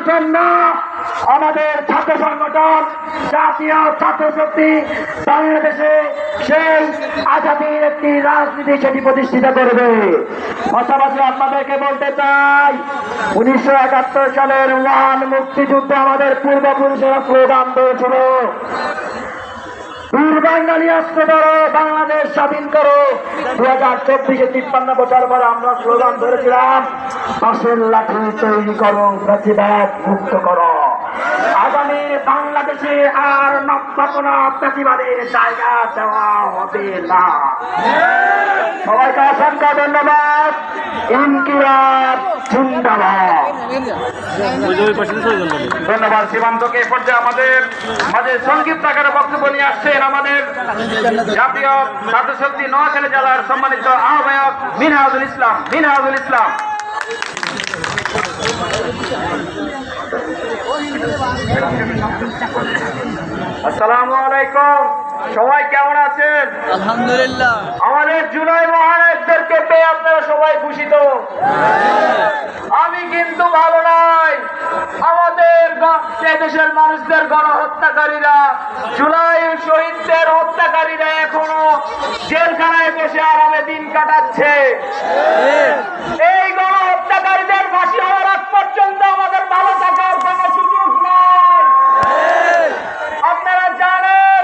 জন্য আমাদের ছাত্র সংগঠন জাতীয় ছাত্র শক্তি বাংলাদেশে সেই আজাদীর একটি রাজনীতি সেটি প্রতিষ্ঠিত করবে। পাশাপাশি আপনাদেরকে বলতে চাই, 1971 সালের মহান মুক্তিযুদ্ধে আমাদের পূর্বপুরুষেরা স্লোগান দিয়েছিল, বীর বাঙালি অস্ত্র ধরো, বাংলাদেশ স্বাধীন করো। 2024-এ 53 বছর পরে আমরা স্লোগান ধরেছিলাম, পাশের লাঠি তৈরি করো, প্রতিবাদ মুক্ত করো। আগামী বাংলাদেশে আর নব্যকোনা প্রতিবাদের জায়গা দেওয়া হবে না। সবাইকে অসংখ্য ধন্যবাদ। ইনকিলাব জিন্দাবাদ। ধন্যবাদ। সীমান্তকে এ পর্যায়ে আমাদের মাঝে সংক্ষিপ্ত আকারে বক্তব্য নিয়ে আসছেন আমাদের জাতীয় ছাত্র শক্তি নোয়াখালী জেলার সম্মানিত আহ্বায়ক মিনহাজুল ইসলাম। আসসালামু আলাইকুম। সবাই কেমন আছেন? আলহামদুলিল্লাহ। আমাদের জুলাই মহানায়কদেরকে পেয়ে আপনারা সবাই খুশি তো? আমি কিন্তু ভালো নাই। আমাদের দেশের মানুষদের গণহত্যাকারীরা, জুলাই শহীদদের হত্যাকারীরা এখনো জেলখানায় বসে আরামে দিন কাটাচ্ছে। এই গণহত্যাকারীদের ফাঁসি হওয়ার আগ পর্যন্ত আমাদের ভালো থাকার কোনো সুযোগ নাই। আপনারা জানেন,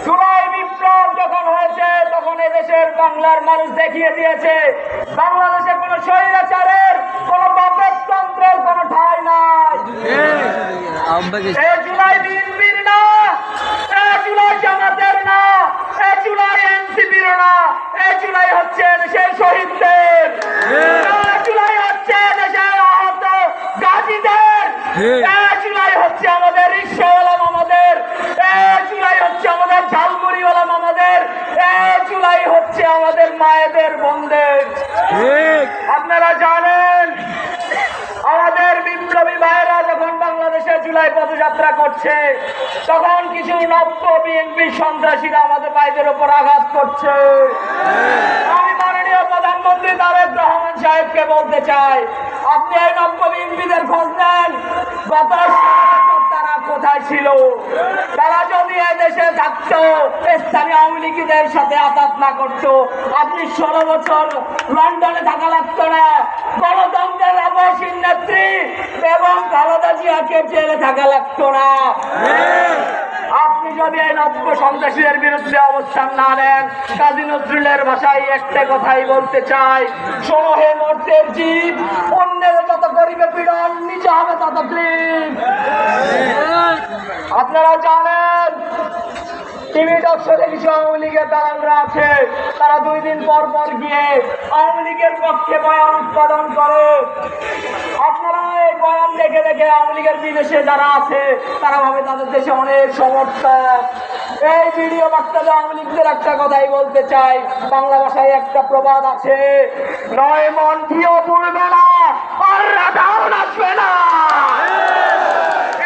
জুলাই বিপ্লব যখন হয়েছে তখন এদেশের বাংলার মানুষ দেখিয়ে দিয়েছে বাংলাদেশে কোনো স্বৈরাচারের, কোনো বাপেরতন্ত্রের কোনো ঠাঁই নাই। এই জুলাই বিএনপির না, এই জুলাই জামাতের না, এই জুলাই এনসিপির না, এই জুলাই হচ্ছে দেশের শহীদদের, এই জুলাই হচ্ছে দেশের আহত গাজীদের, এই জুলাই হচ্ছে আমাদের রিকশাওয়ালা মামাদের, এই জুলাই হচ্ছে আমাদের ঝালমুড়িওয়ালা মামাদের, এই জুলাই হচ্ছে আমাদের মায়েদের বোনদের। আপনারা জানেন, আমাদের বিপ্লবী ভাইয়েরা যখন বাংলাদেশে জুলাই পদযাত্রা করছে তখন কিছু নব্য বিএনপি সন্ত্রাসীরা আমাদের ভাইদের উপর আঘাত করছে। আমি মাননীয় প্রধানমন্ত্রী তারেক রহমান সাহেবকে বলতে চাই, আপনি এই নব্য বিএনপিদের খোঁজ নেন, গত 16 বছর তারা কোথায় ছিল? তারা যদি এদেশে থাকতো, স্থানীয় আওয়ামী লীগীদের সাথে আঘাত না করতো, আপনি 16 বছর লন্ডনে থাকা লাগতো না। গণতন্ত্রের অবসীন নেত্রী এবং খালেদা জিয়াকে জেলে থাকা লাগতো না। আপনি যদি এই নব্য সন্ত্রাসীদের বিরুদ্ধে অবস্থান না নেন, কাজী নজরুলের ভাষায় একটা কথাই বলতে চাই, শোনো হে মর্তের জীব, অন্যের যত গরিবে পীড়ন, নিজে হবে তত ক্লিন। আপনারা জানেন, টিভি টকশোতে কিছু আওয়ামী লীগের দালালরা আছে, তারা 2 দিন পর পর গিয়ে আওয়ামী লীগের পক্ষে বয়ান উৎপাদন করে। আপনারা এই বয়ান দেখে দেখে আওয়ামী লীগের বিদেশে যারা আছে তারা ভাবে তাদের দেশে অনেক সমর্থক। এই ভিডিও বার্তাতে আওয়ামী লীগদের একটা কথাই বলতে চাই, বাংলা ভাষায় একটা প্রবাদ আছে, 9 মন দিয়েও পড়বে না আর রাধাও নাচবে না।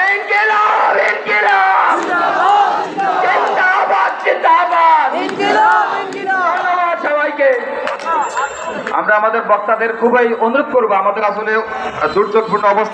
ইনকিলাব, ইনকিলাব, জিন্দাবাদ, জিন্দাবাদ। ধন্যবাদ সবাইকে। আমরা আমাদের বক্তাদের খুবই অনুরোধ করবো, আমাদের আসলে দুর্যোগপূর্ণ অবস্থা।